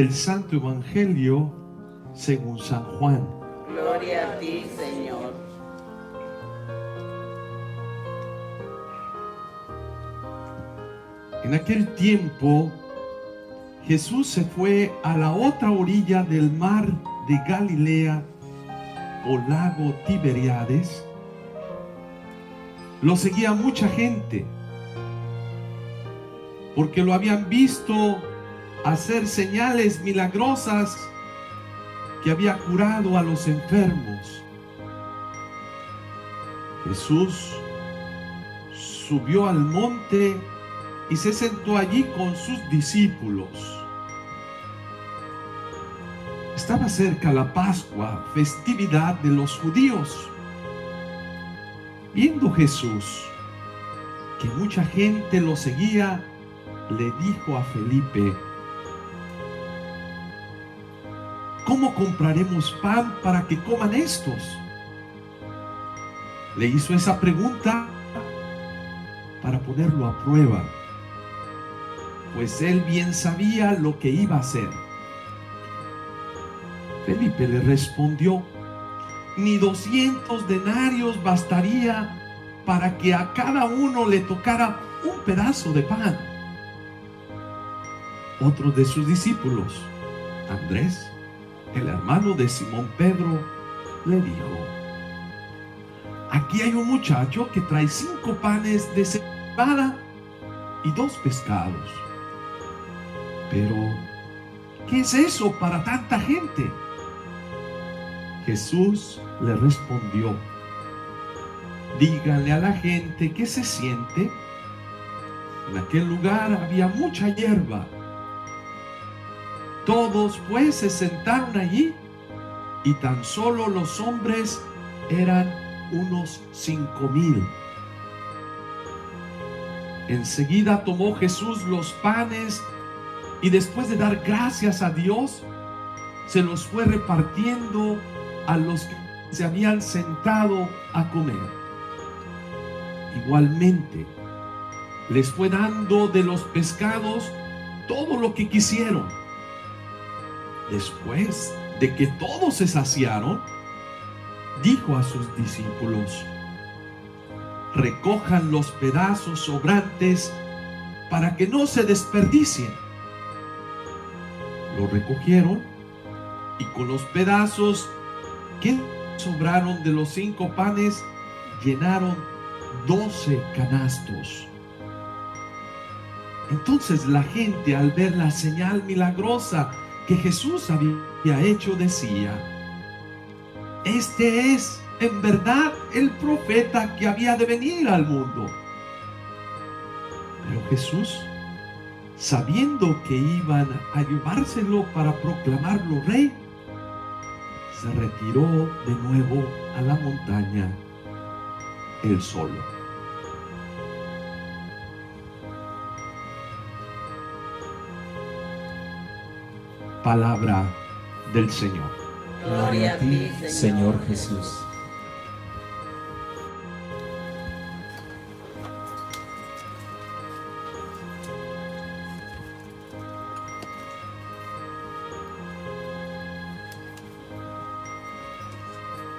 del Santo Evangelio según San Juan. Gloria a ti, Señor. En aquel tiempo, Jesús se fue a la otra orilla del mar de Galilea o lago Tiberíades. Lo seguía mucha gente, porque lo habían visto hacer señales milagrosas, que había curado a los enfermos. Jesús subió al monte y se sentó allí con sus discípulos. Estaba cerca la Pascua, festividad de los judíos. Viendo Jesús que mucha gente lo seguía, le dijo a Felipe: ¿cómo compraremos pan para que coman estos? Le hizo esa pregunta para ponerlo a prueba, pues él bien sabía lo que iba a hacer. Felipe le respondió: ni 200 denarios bastaría para que a cada uno le tocara un pedazo de pan. Otro de sus discípulos, Andrés, el hermano de Simón Pedro, le dijo: aquí hay un muchacho que trae 5 panes de cebada y 2 pescados. Pero, ¿qué es eso para tanta gente? Jesús le respondió: díganle a la gente que se siente. En aquel lugar había mucha hierba. Todos pues se sentaron allí, y tan solo los hombres eran unos 5,000. Enseguida tomó Jesús los panes y después de dar gracias a Dios, se los fue repartiendo a los que se habían sentado a comer. Igualmente, les fue dando de los pescados todo lo que quisieron. Después de que todos se saciaron, dijo a sus discípulos: recojan los pedazos sobrantes para que no se desperdicien. Lo recogieron, y con los pedazos que sobraron de los 5 panes, llenaron 12 canastos. Entonces la gente, al ver la señal milagrosa que Jesús había hecho, decía: este es en verdad el profeta que había de venir al mundo. Pero Jesús, sabiendo que iban a llevárselo para proclamarlo rey, se retiró de nuevo a la montaña, él solo. Palabra del Señor. Gloria a ti, Señor Jesús.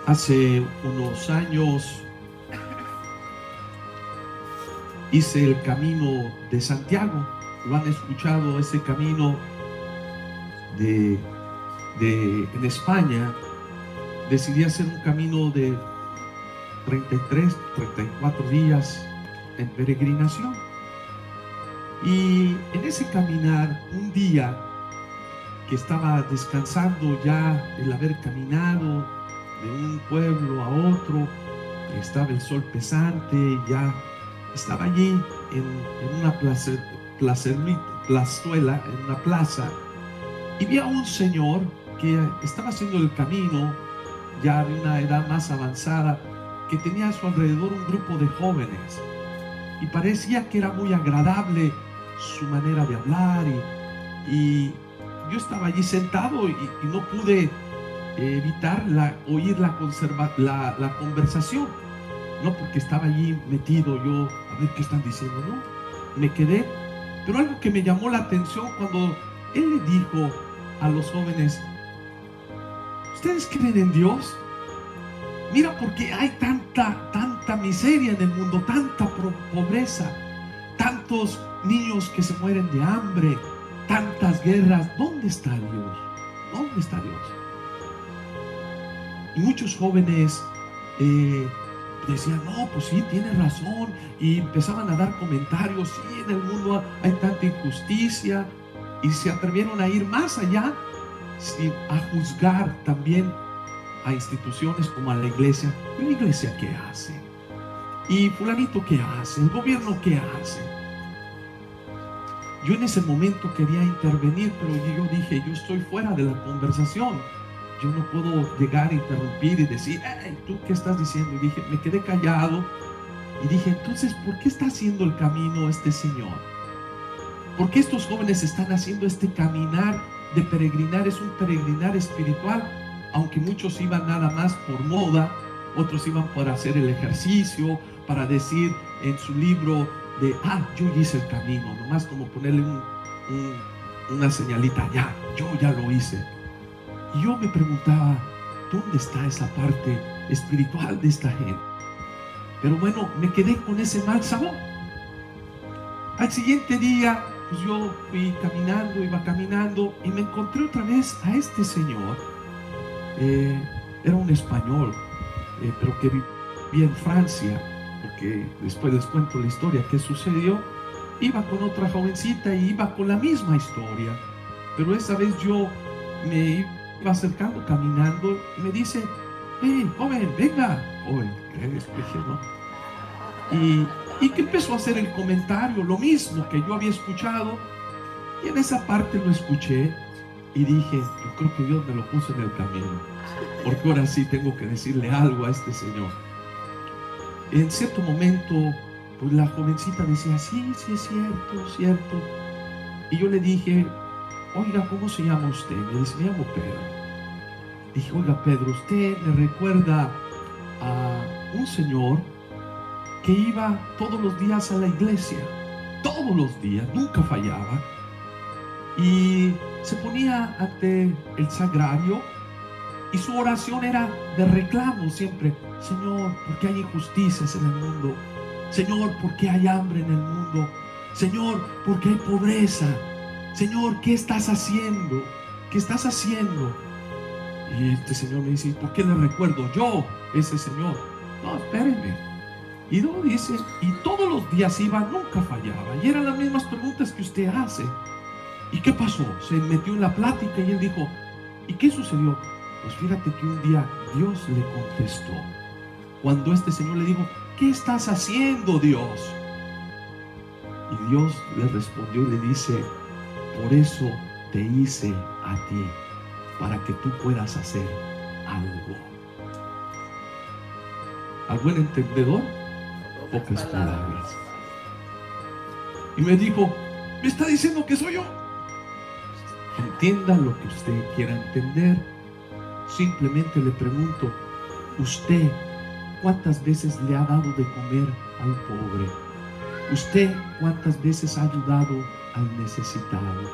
Hace unos años hice el camino de Santiago. ¿Lo han escuchado, ese camino en España? Decidí hacer un camino de 33, 34 días en peregrinación. Y en ese caminar, un día que estaba descansando ya el haber caminado de un pueblo a otro, estaba el sol pesante, ya estaba allí en una plazuela, en una plaza, y vi a un señor que estaba haciendo el camino, ya de una edad más avanzada, que tenía a su alrededor un grupo de jóvenes, y parecía que era muy agradable su manera de hablar, y yo estaba allí sentado y no pude evitar oír la conversación, no porque estaba allí metido yo a ver qué están diciendo, no, me quedé. Pero algo que me llamó la atención cuando él le dijo a los jóvenes: ¿ustedes creen en Dios? Mira, porque hay tanta miseria en el mundo, tanta pobreza, tantos niños que se mueren de hambre, tantas guerras. ¿Dónde está Dios? ¿Dónde está Dios? Y muchos jóvenes decían: no, pues sí, tiene razón. Y empezaban a dar comentarios: sí, en el mundo hay tanta injusticia. Y se atrevieron a ir más allá, a juzgar también a instituciones como a la iglesia. ¿Y la iglesia qué hace? ¿Y fulanito qué hace? ¿El gobierno qué hace? Yo en ese momento quería intervenir, pero yo dije: yo estoy fuera de la conversación. Yo no puedo llegar a interrumpir y decir: hey, ¿tú qué estás diciendo? Y dije, me quedé callado y dije: entonces, ¿por qué está haciendo el camino este Señor? ¿Por qué estos jóvenes están haciendo este caminar de peregrinar? Es un peregrinar espiritual, aunque muchos iban nada más por moda, otros iban para hacer el ejercicio, para decir en su libro de: yo hice el camino, nomás como ponerle una señalita: yo ya lo hice. Y yo me preguntaba: ¿dónde está esa parte espiritual de esta gente? Pero bueno, me quedé con ese mal sabor. Al siguiente día, pues yo fui caminando, iba caminando y me encontré otra vez a este señor. Era un español, pero que vivía en Francia, porque después les cuento la historia que sucedió. Iba con otra jovencita y iba con la misma historia, pero esa vez yo me iba acercando caminando y me dice: hey, joven, venga. Joven, dije, ¿no? Y que empezó a hacer el comentario, lo mismo que yo había escuchado, y en esa parte lo escuché y dije: yo creo que Dios me lo puso en el camino, porque ahora sí tengo que decirle algo a este señor. En cierto momento, pues la jovencita decía: sí, sí, es cierto. Y yo le dije: oiga, ¿cómo se llama usted? Me dice: me llamo Pedro. Dije: oiga, Pedro, ¿usted me recuerda a un señor que iba todos los días a la iglesia? Todos los días, nunca fallaba. Y se ponía ante el sagrario y su oración era de reclamo siempre: Señor, ¿por qué hay injusticias en el mundo? Señor, ¿por qué hay hambre en el mundo? Señor, ¿por qué hay pobreza? Señor, ¿qué estás haciendo? ¿Qué estás haciendo? Y este señor me dice: ¿por qué le recuerdo yo ese señor? No, espérenme. Y no, dice, y todos los días iba, nunca fallaba. Y eran las mismas preguntas que usted hace. ¿Y qué pasó? Se metió en la plática y él dijo: ¿y qué sucedió? Pues fíjate que un día Dios le contestó. Cuando este señor le dijo: ¿qué estás haciendo, Dios? Y Dios le respondió y le dice: por eso te hice a ti, para que tú puedas hacer algo. Al buen entendedor, pocas palabras. Y me dijo: ¿me está diciendo que soy yo? Entienda lo que usted quiera entender. Simplemente le pregunto: ¿usted cuántas veces le ha dado de comer al pobre? ¿Usted cuántas veces ha ayudado al necesitado?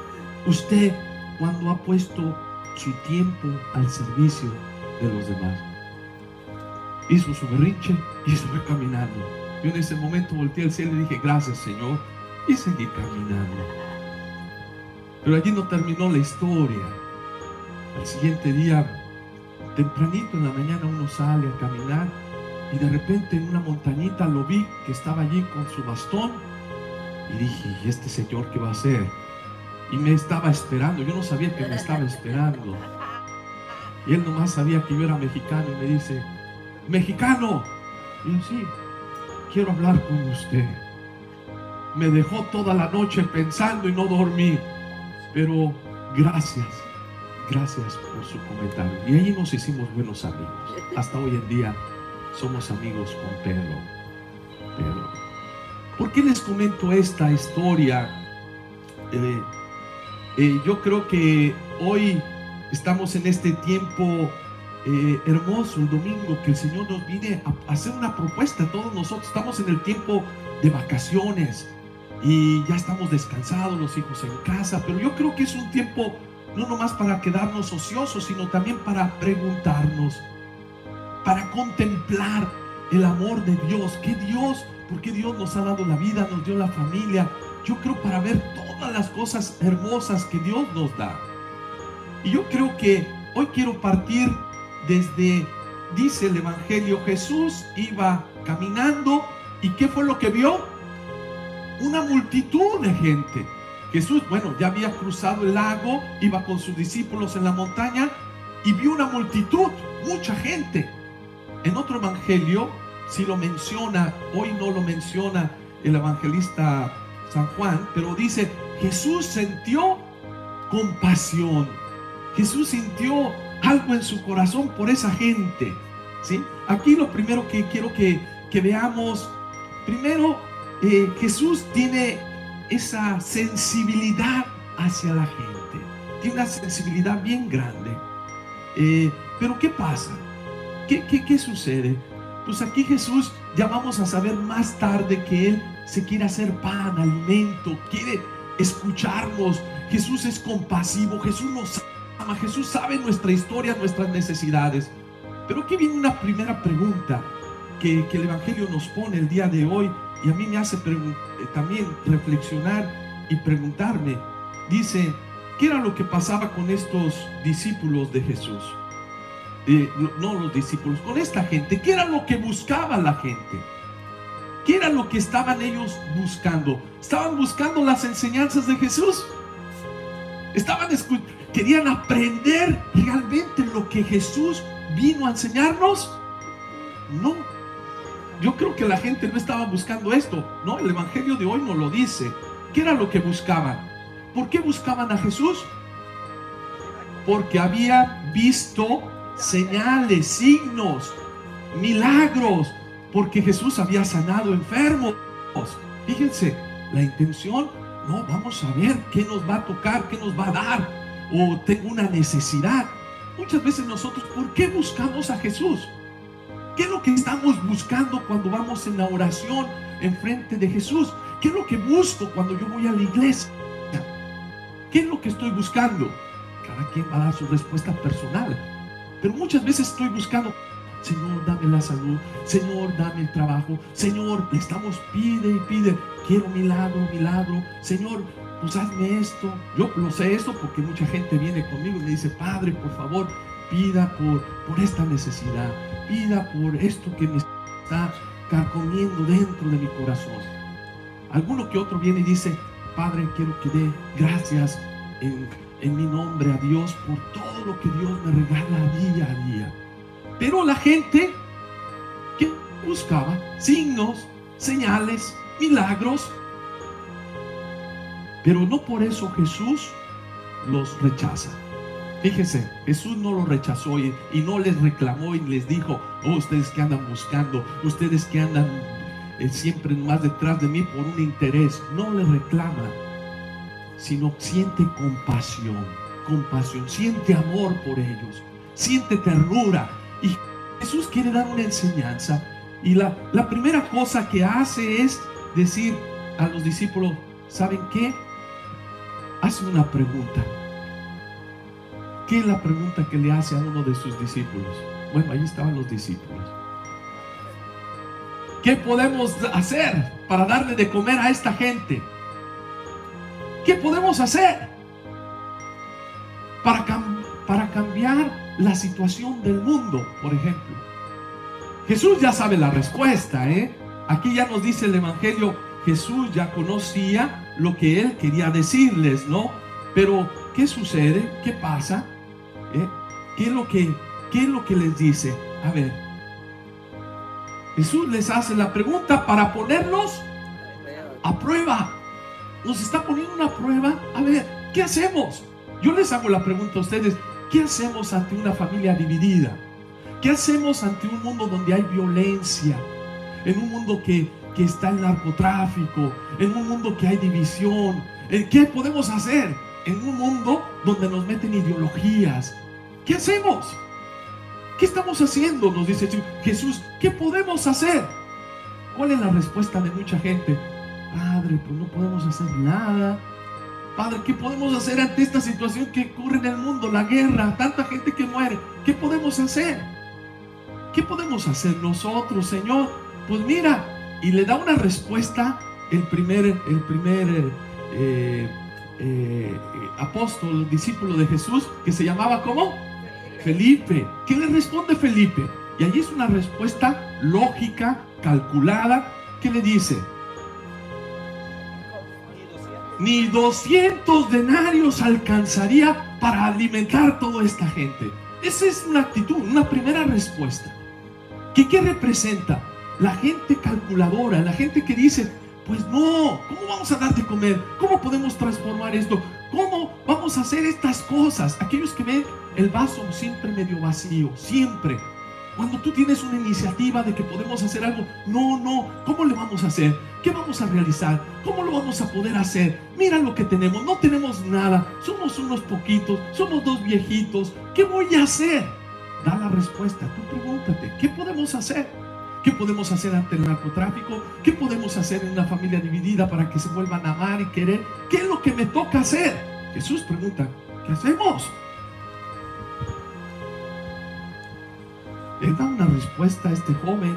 ¿Usted cuándo ha puesto su tiempo al servicio de los demás? Hizo su berrinche y se fue caminando. Yo en ese momento volteé al cielo y dije: gracias, Señor, y seguí caminando. Pero allí no terminó la historia. Al siguiente día, tempranito en la mañana, uno sale a caminar y de repente en una montañita lo vi que estaba allí con su bastón y dije: ¿y este señor qué va a hacer? Y me estaba esperando. Yo no sabía que me estaba esperando, y él nomás sabía que yo era mexicano y me dice: ¿mexicano? Y yo: sí, quiero hablar con usted. Me dejó toda la noche pensando y no dormí, pero gracias por su comentario. Y ahí nos hicimos buenos amigos. Hasta hoy en día somos amigos con Pedro. ¿Por qué les comento esta historia? Yo creo que hoy estamos en este tiempo hermoso, el domingo, que el Señor nos viene a hacer una propuesta a todos nosotros. Estamos en el tiempo de vacaciones y ya estamos descansados, los hijos en casa, pero yo creo que es un tiempo no nomás para quedarnos ociosos, sino también para preguntarnos, para contemplar el amor de Dios. ¿Qué Dios? Porque Dios nos ha dado la vida, nos dio la familia. Yo creo para ver todas las cosas hermosas que Dios nos da. Y yo creo que hoy quiero partir desde, dice el Evangelio, Jesús iba caminando y ¿qué fue lo que vio? Una multitud de gente. Jesús, bueno, ya había cruzado el lago, iba con sus discípulos en la montaña y vio una multitud, mucha gente. En otro evangelio, sí lo menciona, hoy no lo menciona el evangelista San Juan, pero dice, Jesús sintió compasión. Jesús sintió algo en su corazón por esa gente, ¿sí? Aquí lo primero que quiero que veamos, primero, Jesús tiene esa sensibilidad hacia la gente. Tiene una sensibilidad bien grande. Pero ¿qué pasa? ¿Qué sucede? Pues aquí Jesús, ya vamos a saber más tarde que Él se quiere hacer pan, alimento, quiere escucharnos. Jesús es compasivo, Jesús nos ama, Jesús sabe nuestra historia, nuestras necesidades. Pero aquí viene una primera pregunta que el Evangelio nos pone el día de hoy y a mí me hace también reflexionar y preguntarme. Dice, ¿qué era lo que pasaba con estos discípulos de Jesús? No los discípulos, con esta gente. ¿Qué era lo que buscaba la gente? ¿Qué era lo que estaban ellos buscando? ¿Estaban buscando las enseñanzas de Jesús? ¿Querían aprender realmente lo que Jesús vino a enseñarnos? No. Yo creo que la gente no estaba buscando esto, ¿no? El Evangelio de hoy nos lo dice. ¿Qué era lo que buscaban? ¿Por qué buscaban a Jesús? Porque había visto señales, signos, milagros, porque Jesús había sanado enfermos. Fíjense, la intención, no, vamos a ver qué nos va a tocar, qué nos va a dar, o tengo una necesidad. Muchas veces nosotros, ¿por qué buscamos a Jesús? ¿Qué es lo que estamos buscando cuando vamos en la oración enfrente de Jesús? ¿Qué es lo que busco cuando yo voy a la iglesia? ¿Qué es lo que estoy buscando? Cada quien va a dar su respuesta personal. Pero muchas veces estoy buscando, Señor, dame la salud, Señor, dame el trabajo, Señor, le estamos pide y pide, quiero milagro, milagro, Señor, pues hazme esto. Yo lo sé esto porque mucha gente viene conmigo y me dice, Padre, por favor, pida por esta necesidad, pida por esto que me está carcomiendo dentro de mi corazón. Alguno que otro viene y dice, Padre, quiero que dé gracias en mi nombre a Dios por todo lo que Dios me regala día a día. Pero la gente que buscaba signos, señales, milagros, pero no por eso Jesús los rechaza. Fíjense, Jesús no los rechazó y no les reclamó y les dijo, oh, ustedes que andan buscando, ustedes que andan siempre más detrás de mí por un interés. No les reclama, sino siente compasión, siente amor por ellos, siente ternura. Y Jesús quiere dar una enseñanza. Y la primera cosa que hace es decir a los discípulos, ¿saben qué? Hace una pregunta. ¿Qué es la pregunta que le hace a uno de sus discípulos? Bueno, ahí estaban los discípulos. ¿Qué podemos hacer para darle de comer a esta gente? ¿Qué podemos hacer para cambiar la situación del mundo, por ejemplo? Jesús ya sabe la respuesta, ¿eh? Aquí ya nos dice el Evangelio, Jesús ya conocía lo que Él quería decirles, ¿no? Pero, ¿qué sucede? ¿Qué pasa? ¿Qué es lo que les dice? A ver, Jesús les hace la pregunta para ponerlos a prueba. Nos está poniendo una prueba. A ver, ¿qué hacemos? Yo les hago la pregunta a ustedes, ¿qué hacemos ante una familia dividida? ¿Qué hacemos ante un mundo donde hay violencia? En un mundo que está el narcotráfico, en un mundo que hay división. ¿Qué podemos hacer? En un mundo donde nos meten ideologías. ¿Qué hacemos? ¿Qué estamos haciendo? Nos dice Jesús, ¿qué podemos hacer? ¿Cuál es la respuesta de mucha gente? Padre, pues no podemos hacer nada. Padre, ¿qué podemos hacer ante esta situación que ocurre en el mundo? La guerra, tanta gente que muere. ¿Qué podemos hacer? ¿Qué podemos hacer nosotros, Señor? Pues mira, y le da una respuesta el primer apóstol, discípulo de Jesús, que se llamaba ¿cómo? Felipe. ¿Qué le responde Felipe? Y allí es una respuesta lógica, calculada. ¿Qué le dice? Ni 200 denarios alcanzaría para alimentar toda esta gente. Esa es una actitud, una primera respuesta. ¿Qué representa? La gente calculadora, la gente que dice, pues no, ¿cómo vamos a dar de comer? ¿Cómo podemos transformar esto? ¿Cómo vamos a hacer estas cosas? Aquellos que ven el vaso siempre medio vacío, siempre. Cuando tú tienes una iniciativa de que podemos hacer algo, no, ¿cómo le vamos a hacer? ¿Qué vamos a realizar? ¿Cómo lo vamos a poder hacer? Mira lo que tenemos, no tenemos nada, somos unos poquitos, somos 2 viejitos, ¿qué voy a hacer? Da la respuesta, tú pregúntate, ¿qué podemos hacer? ¿Qué podemos hacer ante el narcotráfico? ¿Qué podemos hacer en una familia dividida para que se vuelvan a amar y querer? ¿Qué es lo que me toca hacer? Jesús pregunta, ¿qué hacemos? Él da una respuesta a este joven,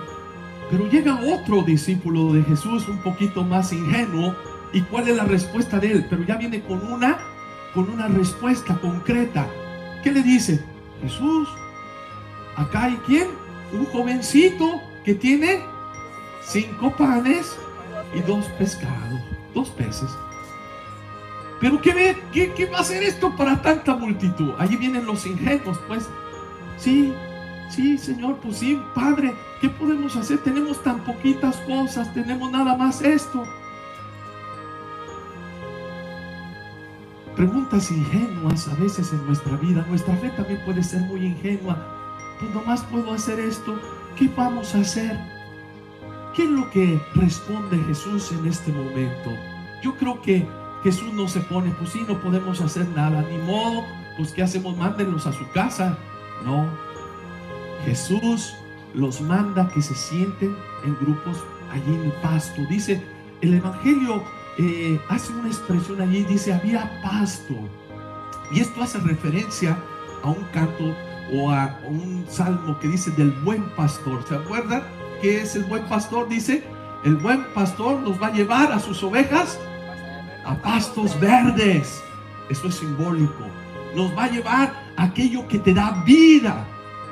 pero llega otro discípulo de Jesús un poquito más ingenuo. ¿Y cuál es la respuesta de él? Pero ya viene con una respuesta concreta. ¿Qué le dice? Jesús, acá hay ¿quién? Un jovencito que tiene 5 panes y 2 pescados, 2 peces. Pero ¿qué va a hacer esto para tanta multitud? Allí vienen los ingenuos, pues. Sí, Señor, pues sí, Padre, ¿qué podemos hacer? Tenemos tan poquitas cosas, tenemos nada más esto. Preguntas ingenuas a veces en nuestra vida. Nuestra fe también puede ser muy ingenua. Pues nomás puedo hacer esto. ¿Qué vamos a hacer? ¿Qué es lo que responde Jesús en este momento? Yo creo que Jesús no se pone, pues sí, no podemos hacer nada, ni modo, pues ¿qué hacemos? Mándenlos a su casa. No. Jesús los manda que se sienten en grupos allí en el pasto. Dice, el Evangelio hace una expresión allí, dice, había pasto. Y esto hace referencia a un canto o a un salmo que dice del buen pastor. ¿Se acuerdan qué es el buen pastor? Dice, el buen pastor nos va a llevar a sus ovejas a pastos verdes. Eso es simbólico. Nos va a llevar a aquello que te da vida.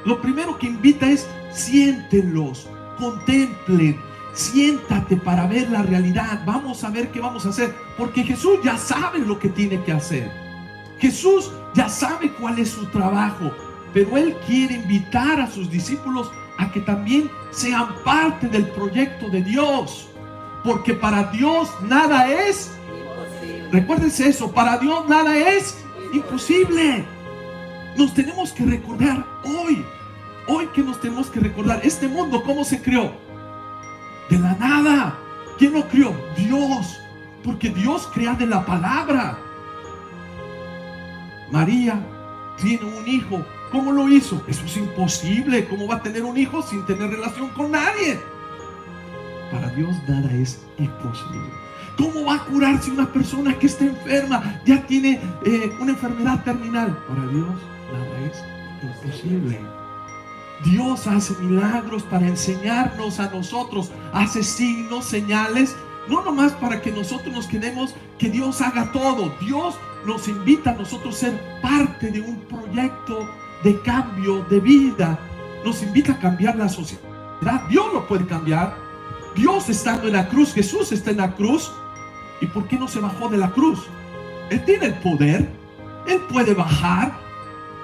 Lo primero que invita es siéntenlos, contemplen, siéntate para ver la realidad. Vamos a ver qué vamos a hacer, porque Jesús ya sabe lo que tiene que hacer. Jesús ya sabe cuál es su trabajo, pero Él quiere invitar a sus discípulos a que también sean parte del proyecto de Dios, porque para Dios nada es imposible. Recuérdense eso, para Dios nada es imposible. Nos tenemos que recordar hoy que nos tenemos que recordar, este mundo, ¿cómo se creó? De la nada. ¿Quién lo creó? Dios, porque Dios crea de la palabra. María tiene un hijo. ¿Cómo lo hizo? Eso es imposible. ¿Cómo va a tener un hijo sin tener relación con nadie? Para Dios nada es imposible. ¿Cómo va a curarse una persona que está enferma? Ya tiene una enfermedad terminal. Para Dios nada es imposible. Dios hace milagros para enseñarnos a nosotros. Hace signos, señales. No nomás para que nosotros nos quedemos, que Dios haga todo. Dios nos invita a nosotros a ser parte de un proyecto de cambio de vida. Nos invita a cambiar la sociedad. Dios lo puede cambiar. Dios estando en la cruz, Jesús está en la cruz. ¿Y por qué no se bajó de la cruz? Él tiene el poder. Él puede bajar.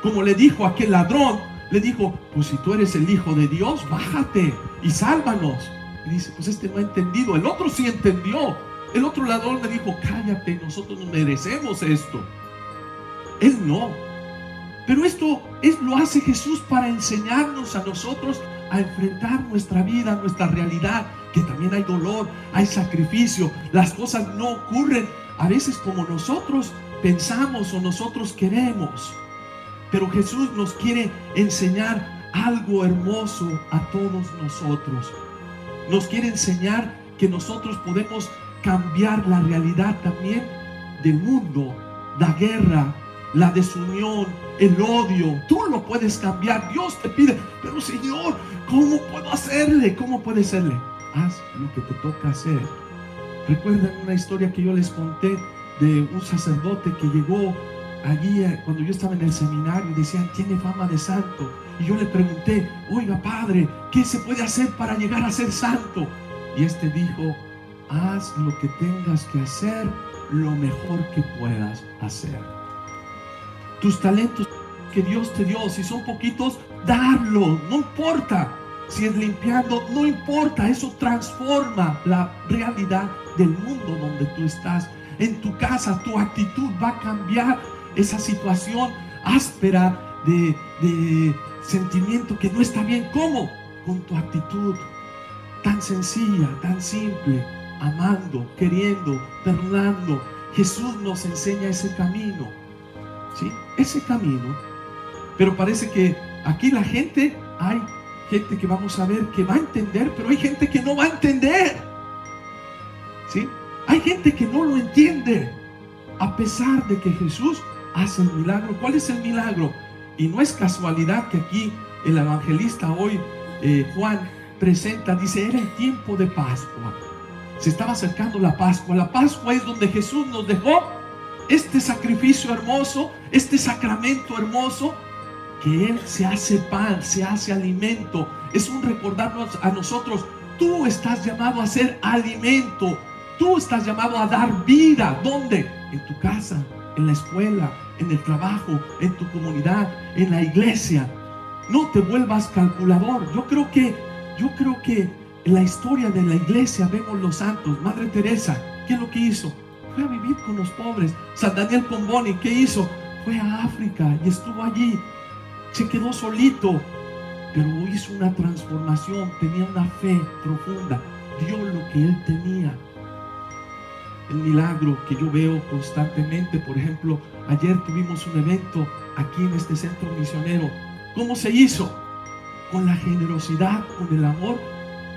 Como le dijo a aquel ladrón, le dijo, pues si tú eres el Hijo de Dios, bájate y sálvanos. Y dice, pues este no ha entendido. El otro sí entendió. El otro ladrón le dijo, cállate, nosotros no merecemos esto. Él no. Pero esto lo hace Jesús para enseñarnos a nosotros a enfrentar nuestra vida, nuestra realidad, que también hay dolor, hay sacrificio. Las cosas no ocurren a veces como nosotros pensamos o nosotros queremos. Pero Jesús nos quiere enseñar algo hermoso a todos nosotros. Nos quiere enseñar que nosotros podemos cambiar la realidad también del mundo, la guerra, la desunión, el odio, tú lo puedes cambiar. Dios te pide, pero Señor, ¿cómo puedo hacerle? ¿Cómo puede hacerle? Haz lo que te toca hacer. ¿Recuerdan una historia que yo les conté de un sacerdote que llegó allí cuando yo estaba en el seminario y decían, tiene fama de santo? Y yo le pregunté, oiga padre, ¿qué se puede hacer para llegar a ser santo? Y este dijo, haz lo que tengas que hacer, lo mejor que puedas hacer. Tus talentos que Dios te dio, si son poquitos, darlos, no importa. Si es limpiando, no importa, eso transforma la realidad del mundo donde tú estás. En tu casa, tu actitud va a cambiar esa situación áspera de sentimiento que no está bien. ¿Cómo? Con tu actitud tan sencilla, tan simple, amando, queriendo, perdonando. Jesús nos enseña ese camino, ¿sí? Ese camino. Pero parece que aquí la gente, hay gente que vamos a ver que va a entender, pero hay gente que no va a entender, ¿sí? Hay gente que no lo entiende, a pesar de que Jesús hace el milagro. ¿Cuál es el milagro? Y no es casualidad que aquí el evangelista hoy, Juan, presenta, dice, era el tiempo de Pascua. Se estaba acercando la Pascua. La Pascua es donde Jesús nos dejó este sacrificio hermoso, este sacramento hermoso, que Él se hace pan, se hace alimento. Es un recordarnos a nosotros, tú estás llamado a ser alimento. Tú estás llamado a dar vida. ¿Dónde? En tu casa, en la escuela, en el trabajo, en tu comunidad, en la iglesia. No te vuelvas calculador. Yo creo que en la historia de la iglesia vemos los santos. Madre Teresa, ¿qué es lo que hizo? Fue a vivir con los pobres. San Daniel Comboni, ¿qué hizo? Fue a África y estuvo allí. Se quedó solito, pero hizo una transformación. Tenía una fe profunda. Dio lo que él tenía. El milagro que yo veo constantemente, por ejemplo, ayer tuvimos un evento aquí en este centro misionero. ¿Cómo se hizo? Con la generosidad, con el amor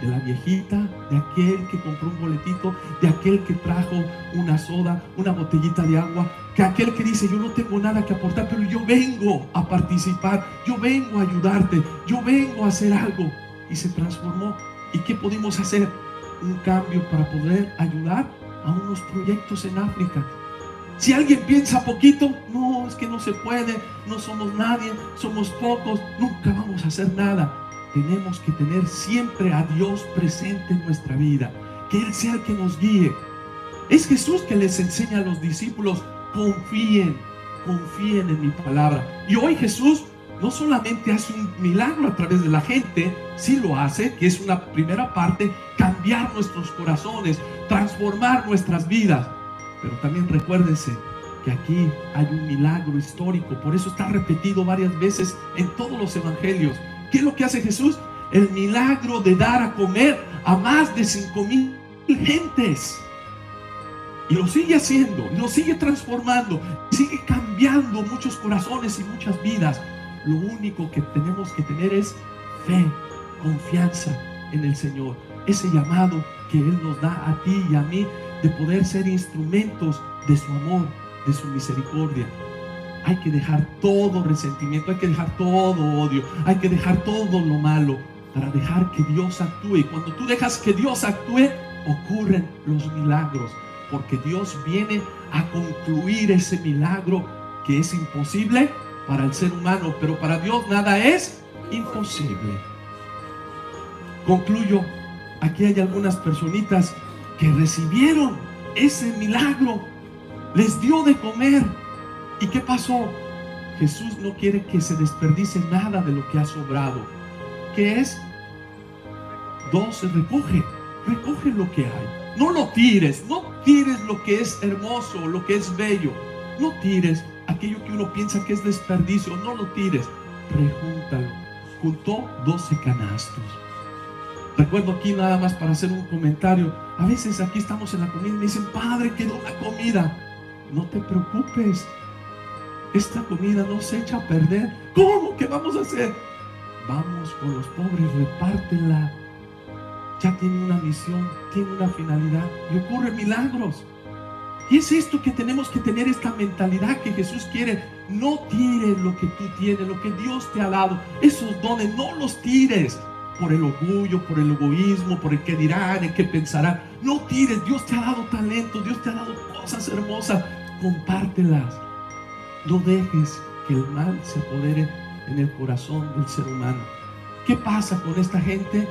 de la viejita, de aquel que compró un boletito, de aquel que trajo una soda, una botellita de agua, que aquel que dice, yo no tengo nada que aportar, pero yo vengo a participar, yo vengo a ayudarte, yo vengo a hacer algo. Y se transformó. ¿Y qué pudimos hacer? Un cambio para poder ayudar a unos proyectos en África. Si alguien piensa poquito, no, es que no se puede, no somos nadie, somos pocos, nunca vamos a hacer nada. Tenemos que tener siempre a Dios presente en nuestra vida, que Él sea el que nos guíe. Es Jesús que les enseña a los discípulos, confíen en mi palabra. Y hoy Jesús no solamente hace un milagro a través de la gente, sí lo hace, que es una primera parte, cambiar nuestros corazones, transformar nuestras vidas. Pero también recuérdense que aquí hay un milagro histórico, por eso está repetido varias veces en todos los evangelios. ¿Qué es lo que hace Jesús? El milagro de dar a comer a más de 5,000 gentes. Y lo sigue haciendo, y lo sigue transformando, sigue cambiando muchos corazones y muchas vidas. Lo único que tenemos que tener es fe, confianza en el Señor. Ese llamado que Él nos da a ti y a mí de poder ser instrumentos de su amor, de su misericordia. Hay que dejar todo resentimiento, hay que dejar todo odio, hay que dejar todo lo malo para dejar que Dios actúe. Y cuando tú dejas que Dios actúe, ocurren los milagros, porque Dios viene a concluir ese milagro que es imposible para el ser humano, pero para Dios nada es imposible. Concluyo. Aquí hay algunas personitas que recibieron ese milagro, les dio de comer. ¿Y qué pasó? Jesús no quiere que se desperdicie nada de lo que ha sobrado. ¿Qué es? Recoge lo que hay. No lo tires, no tires lo que es hermoso, lo que es bello. No tires aquello que uno piensa que es desperdicio, no lo tires. Rejúntalo. Juntó 12 canastos. Recuerdo aquí nada más para hacer un comentario. A veces aquí estamos en la comida y me dicen, Padre, quedó la comida. No te preocupes. Esta comida no se echa a perder. ¿Cómo? ¿Qué vamos a hacer? Vamos con los pobres, repártela. Ya tiene una misión, tiene una finalidad y ocurren milagros. Y es esto que tenemos que tener, esta mentalidad que Jesús quiere. No tires lo que tú tienes, lo que Dios te ha dado. Esos dones no los tires por el orgullo, por el egoísmo, por el que dirán, el que pensarán. No tires. Dios te ha dado talento, Dios te ha dado cosas hermosas. Compártelas. No dejes que el mal se apodere en el corazón del ser humano. ¿Qué pasa con esta gente?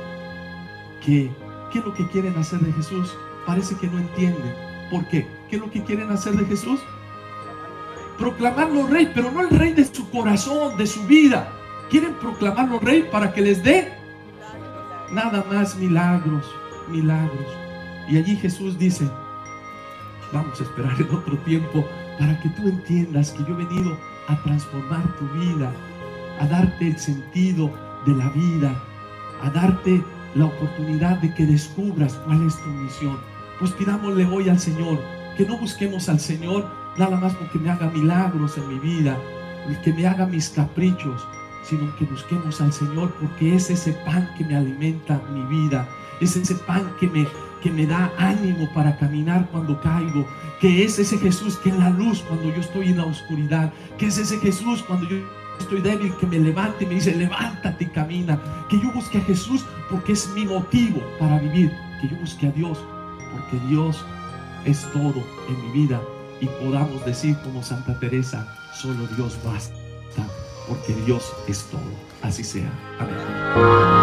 ¿Qué es lo que quieren hacer de Jesús? Parece que no entienden. ¿Por qué? ¿Qué es lo que quieren hacer de Jesús? Proclamarlo rey, pero no el rey de su corazón, de su vida. Quieren proclamarlo rey para que les dé nada más milagros, milagros. Y allí Jesús dice: vamos a esperar en otro tiempo para que tú entiendas que yo he venido a transformar tu vida, a darte el sentido de la vida, a darte la oportunidad de que descubras cuál es tu misión. Pues pidámosle hoy al Señor que no busquemos al Señor nada más porque me haga milagros en mi vida, que me haga mis caprichos, sino que busquemos al Señor porque es ese pan que me alimenta mi vida, es ese pan que me da ánimo para caminar cuando caigo, que es ese Jesús que es la luz cuando yo estoy en la oscuridad, que es ese Jesús cuando yo estoy débil, que me levanta y me dice: levántate y camina. Que yo busque a Jesús porque es mi motivo para vivir, que yo busque a Dios porque Dios es todo en mi vida, y podamos decir como Santa Teresa: solo Dios basta, porque Dios es todo. Así sea. Amén.